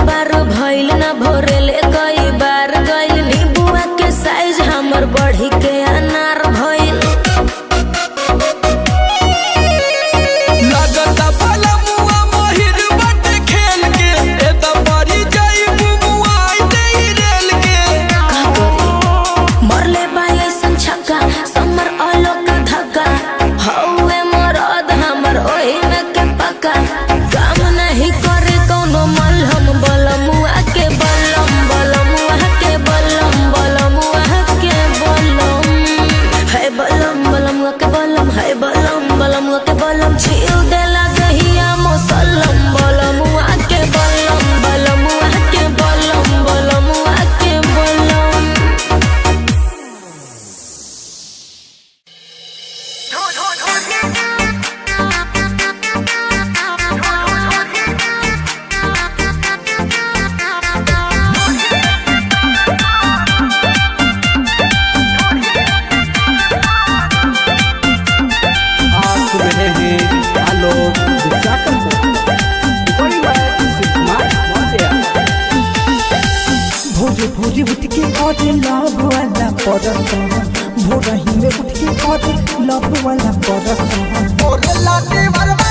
बार भइल ना भोरेले कई बार गइल नींबुआ के साइज हमर बढ़ी के अनार भइल लगता भला मुआ महिर बट खेल के ए त परी जाई मुमुआई दे रेल के का करी मरले बाई ऐसन छक्का समर आलोक धक्का हौवे मरद हमर ओही में के पक्का काम नहीं करे कोनो मलहम बलमुआ के बलम बलमुआ के बलम बलमुआ के बलम है बलम बलमुआ के बलम है बलम बलमुआ के बलम छील देला दहिया मसलम बलमुआ के बलम बलमुआ के बलम बलमुआ के बलम आप सुन रहे हैं आलोक विशाखम को बड़ी बात सिद्धमार वाले भोरे उठ के करे लव वाला परसन भोरही में उठ के करे लव वाला परसन और लाटे मरवा